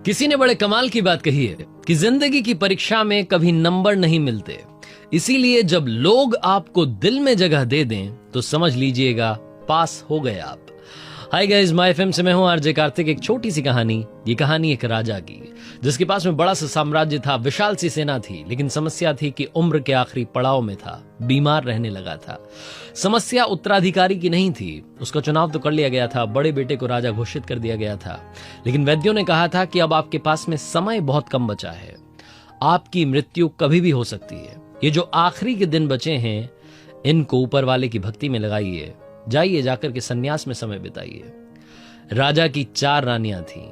किसी ने बड़े कमाल की बात कही है कि जिंदगी की परीक्षा में कभी नंबर नहीं मिलते, इसीलिए जब लोग आपको दिल में जगह दे दें तो समझ लीजिएगा पास हो गए आप। हाय गाइस, माय एफएम से मैं हूं आरजे कार्तिक। एक छोटी सी कहानी, ये कहानी एक राजा की, जिसके पास में बड़ा सा साम्राज्य था, विशाल सी सेना थी, लेकिन समस्या थी कि उम्र के आखिरी पड़ाव में था, बीमार रहने लगा था। समस्या उत्तराधिकारी की नहीं थी, उसका चुनाव तो कर लिया गया था, बड़े बेटे को राजा घोषित कर दिया गया था, लेकिन वैद्यों ने कहा था कि अब आपके पास में समय बहुत कम बचा है, आपकी मृत्यु कभी भी हो सकती है। ये जो आखिरी के दिन बचे हैं, इनको ऊपर वाले की भक्ति में लगाइए, जाइए जाकर के सन्यास में समय बिताइए। राजा की 4 रानियां थीं।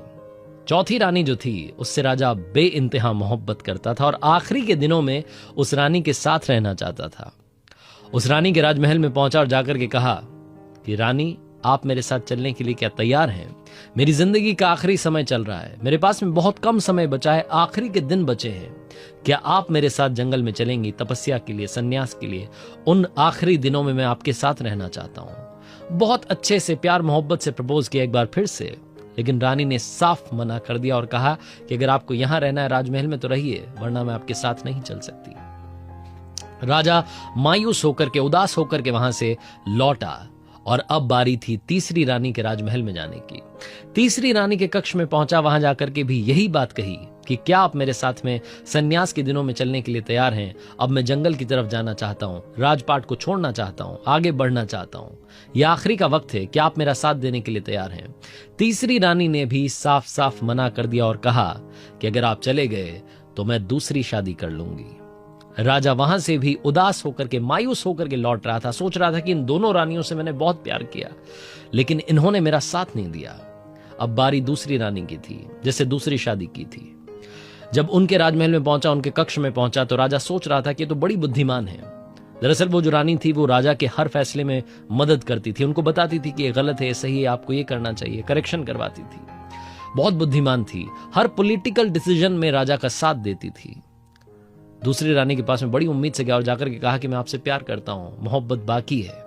चौथी रानी जो थी, उससे राजा बेइंतहा मोहब्बत करता था और आखिरी के दिनों में उस रानी के साथ रहना चाहता था। उस रानी के राजमहल में पहुंचा और जाकर के कहा कि रानी, आप मेरे साथ चलने के लिए क्या तैयार हैं? मेरी जिंदगी का आखिरी समय चल रहा है, मेरे पास में बहुत कम समय बचा है, आखिरी के दिन बचे हैं। क्या आप मेरे साथ जंगल में चलेंगी तपस्या के लिए, सन्यास के लिए? उन आखिरी दिनों में मैं आपके साथ रहना चाहता हूं। बहुत अच्छे से प्यार मोहब्बत से प्रपोज किया एक बार फिर से, लेकिन रानी ने साफ मना कर दिया और कहा कि अगर आपको यहां रहना है राजमहल में तो रहिए, वरना मैं आपके साथ नहीं चल सकती। राजा मायूस होकर के, उदास होकर के वहां से लौटा और अब बारी थी तीसरी रानी के राजमहल में जाने की। तीसरी रानी के कक्ष में पहुंचा, वहां जाकर के भी यही बात कही कि क्या आप मेरे साथ में सन्यास के दिनों में चलने के लिए तैयार हैं? अब मैं जंगल की तरफ जाना चाहता हूं, राजपाट को छोड़ना चाहता हूं, आगे बढ़ना चाहता हूं, यह आखिरी का वक्त है, क्या आप मेरा साथ देने के लिए तैयार हैं? तीसरी रानी ने भी साफ साफ मना कर दिया और कहा कि अगर आप चले गए तो मैं दूसरी शादी कर लूंगी। राजा वहां से भी उदास होकर के, मायूस होकर के लौट रहा था, सोच रहा था कि इन दोनों रानियों से मैंने बहुत प्यार किया, लेकिन इन्होंने मेरा साथ नहीं दिया। अब बारी दूसरी रानी की थी, जिससे दूसरी शादी की थी। जब उनके राजमहल में पहुंचा, उनके कक्ष में पहुंचा, तो राजा सोच रहा था कि ये तो बड़ी बुद्धिमान है। दरअसल वो जो रानी थी, वो राजा के हर फैसले में मदद करती थी, उनको बताती थी कि ये गलत है, ये सही है, आपको ये करना चाहिए, करेक्शन करवाती थी। बहुत बुद्धिमान थी, हर पॉलिटिकल डिसीजन में राजा का साथ देती थी। दूसरी रानी के पास में बड़ी उम्मीद से गया और जाकर के कहा कि मैं आपसे प्यार करता हूं, मोहब्बत बाकी है।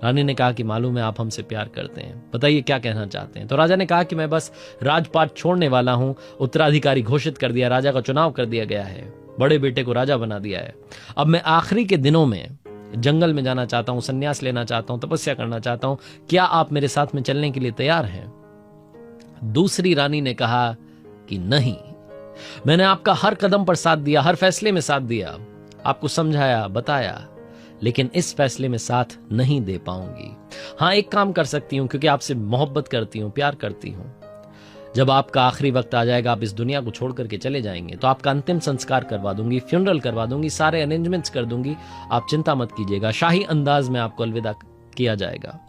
रानी ने कहा कि मालूम है आप हमसे प्यार करते हैं, बताइए क्या कहना चाहते हैं? तो राजा ने कहा कि मैं बस राजपाट छोड़ने वाला हूं, उत्तराधिकारी घोषित कर दिया, राजा का चुनाव कर दिया गया है, बड़े बेटे को राजा बना दिया है। अब मैं आखिरी के दिनों में जंगल में जाना चाहता हूं, सन्यास लेना चाहता हूं, तपस्या करना चाहता हूं, क्या आप मेरे साथ में चलने के लिए तैयार हैं? दूसरी रानी ने कहा कि नहीं, मैंने आपका हर कदम पर साथ दिया, हर फैसले में साथ दिया, आपको समझाया, बताया, लेकिन इस फैसले में साथ नहीं दे पाऊंगी। हां, एक काम कर सकती हूं, क्योंकि आपसे मोहब्बत करती हूं, प्यार करती हूं। जब आपका आखिरी वक्त आ जाएगा, आप इस दुनिया को छोड़ करके चले जाएंगे, तो आपका अंतिम संस्कार करवा दूंगी, फ्यूनरल करवा दूंगी, सारे अरेंजमेंट्स कर दूंगी, आप चिंता मत कीजिएगा, शाही अंदाज में आपको अलविदा किया जाएगा।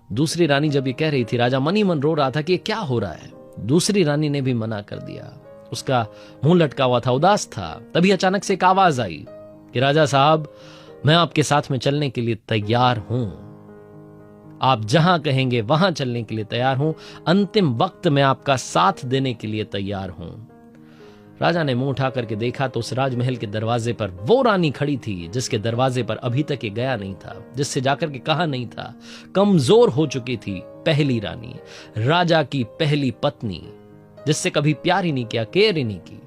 दूसरी रानी जब ये कह रही थी, राजा मन ही मन रो रहा था कि ये क्या हो रहा है। दूसरी रानी ने भी मना कर दिया, उसका मुंह लटका हुआ था, उदास था। तभी अचानक से एक आवाज आई कि राजा साहब, मैं आपके साथ में चलने के लिए तैयार हूं, आप जहां कहेंगे वहां चलने के लिए तैयार हूं, अंतिम वक्त में आपका साथ देने के लिए तैयार हूं। राजा ने मुंह उठा करके देखा तो उस राजमहल के दरवाजे पर वो रानी खड़ी थी जिसके दरवाजे पर अभी तक ये गया नहीं था, जिससे जाकर के कहा नहीं था। कमजोर हो चुकी थी पहली रानी, राजा की पहली पत्नी, जिससे कभी प्यार ही नहीं किया, केयर ही नहीं की।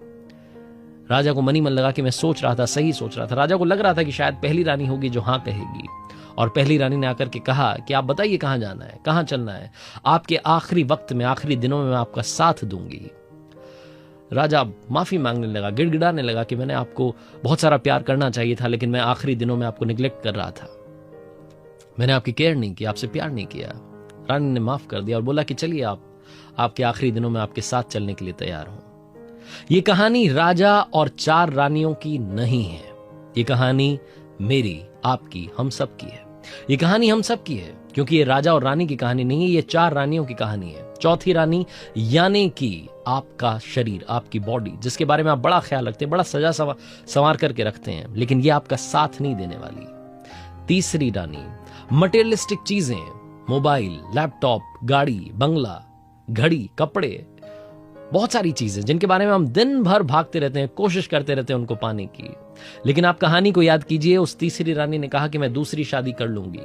राजा को मनी मन लगा कि मैं सोच रहा था, सही सोच रहा था। राजा को लग रहा था कि शायद पहली रानी होगी जो हां कहेगी, और पहली रानी ने आकर के कहा कि आप बताइए कहां जाना है, कहां चलना है, आपके आखिरी वक्त में, आखिरी दिनों में मैं आपका साथ दूंगी। राजा माफी मांगने लगा, गिड़गिड़ाने लगा कि मैंने आपको बहुत सारा प्यार करना चाहिए था, लेकिन मैं आखिरी दिनों में आपको निग्लेक्ट कर रहा था, मैंने आपकी केयर नहीं की, आपसे प्यार नहीं किया। रानी ने माफ कर दिया और बोला कि चलिए, आपके आखिरी दिनों में आपके साथ चलने के लिए तैयार हूं। यह कहानी राजा और 4 रानियों की नहीं है, यह कहानी मेरी, आपकी, हम सब की है। यह कहानी हम सब की है, क्योंकि ये राजा और रानी की कहानी नहीं है, ये 4 रानियों की कहानी है। चौथी रानी यानी कि आपका शरीर, आपकी बॉडी, जिसके बारे में आप बड़ा ख्याल रखते हैं, बड़ा सजा संवार करके रखते हैं, लेकिन ये आपका साथ नहीं देने वाली। तीसरी रानी मटेरियलिस्टिक चीजें, मोबाइल, लैपटॉप, गाड़ी, बंगला, घड़ी, कपड़े, बहुत सारी चीजें जिनके बारे में हम दिन भर भागते रहते हैं, कोशिश करते रहते हैं उनको पाने की। लेकिन आप कहानी को याद कीजिए, उस तीसरी रानी ने कहा कि मैं दूसरी शादी कर लूंगी,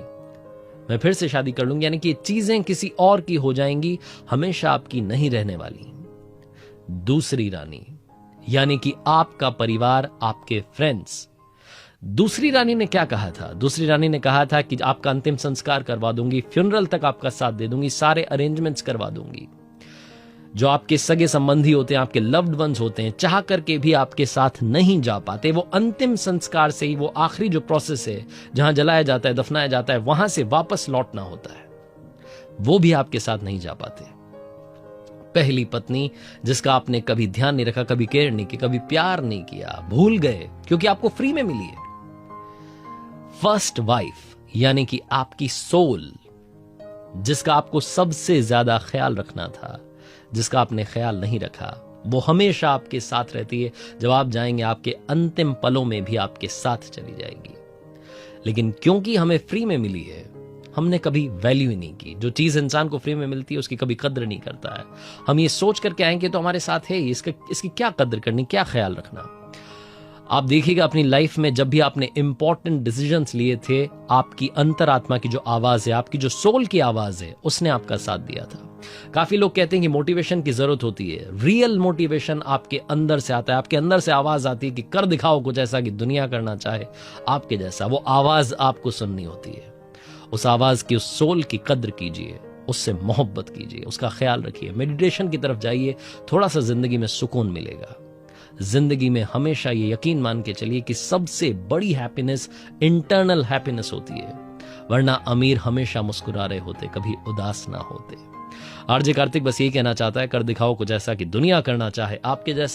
मैं फिर से शादी कर लूंगी, यानी कि ये चीजें किसी और की हो जाएंगी, हमेशा आपकी नहीं रहने वाली। दूसरी रानी, यानी कि आपका परिवार, आपके फ्रेंड्स। दूसरी रानी ने क्या कहा था? दूसरी रानी ने कहा था कि आपका अंतिम संस्कार करवा दूंगी, फ्यूनरल तक आपका साथ दे दूंगी, सारे अरेंजमेंट्स करवा दूंगी। जो आपके सगे संबंधी होते हैं, आपके लव्ड वंस होते हैं, चाह करके भी आपके साथ नहीं जा पाते, वो अंतिम संस्कार से ही, वो आखिरी जो प्रोसेस है जहां जलाया जाता है, दफनाया जाता है, वहां से वापस लौटना होता है, वो भी आपके साथ नहीं जा पाते। पहली पत्नी जिसका आपने कभी ध्यान नहीं रखा, कभी केयर नहीं किया, कभी प्यार नहीं किया, भूल गए क्योंकि आपको फ्री में मिली है। फर्स्ट वाइफ यानी कि आपकी सोल, जिसका आपको सबसे ज्यादा ख्याल रखना था, जिसका आपने ख्याल नहीं रखा, वो हमेशा आपके साथ रहती है। जब आप जाएंगे, आपके अंतिम पलों में भी आपके साथ चली जाएगी। लेकिन क्योंकि हमें फ्री में मिली है, हमने कभी वैल्यू ही नहीं की। जो चीज इंसान को फ्री में मिलती है उसकी कभी कद्र नहीं करता है। हम ये सोच करके आएंगे तो हमारे साथ है, इसकी क्या कद्र करनी, क्या ख्याल रखना। आप देखिएगा अपनी लाइफ में जब भी आपने इंपॉर्टेंट डिसीजंस लिए थे, आपकी अंतरात्मा की जो आवाज है, आपकी जो सोल की आवाज है, उसने आपका साथ दिया था। काफी लोग कहते हैं कि मोटिवेशन की जरूरत होती है। रियल मोटिवेशन आपके अंदर से आता है, आपके अंदर से आवाज आती है कि कर दिखाओ कुछ ऐसा कि दुनिया करना चाहे आपके जैसा। वो आवाज आपको सुननी होती है। उस आवाज की, उस सोल की कद्र कीजिए, उससे मोहब्बत कीजिए, उसका ख्याल रखिए, मेडिटेशन की तरफ जाइए, थोड़ा सा जिंदगी में सुकून मिलेगा। जिंदगी में हमेशा ये यकीन मान के चलिए कि सबसे बड़ी हैप्पीनेस इंटरनल हैप्पीनेस होती है, वरना अमीर हमेशा मुस्कुरा रहे होते, कभी उदास ना होते। आरजे कार्तिक बस यही कहना चाहता है, कर दिखाओ कुछ ऐसा कि दुनिया करना चाहे आपके जैसा।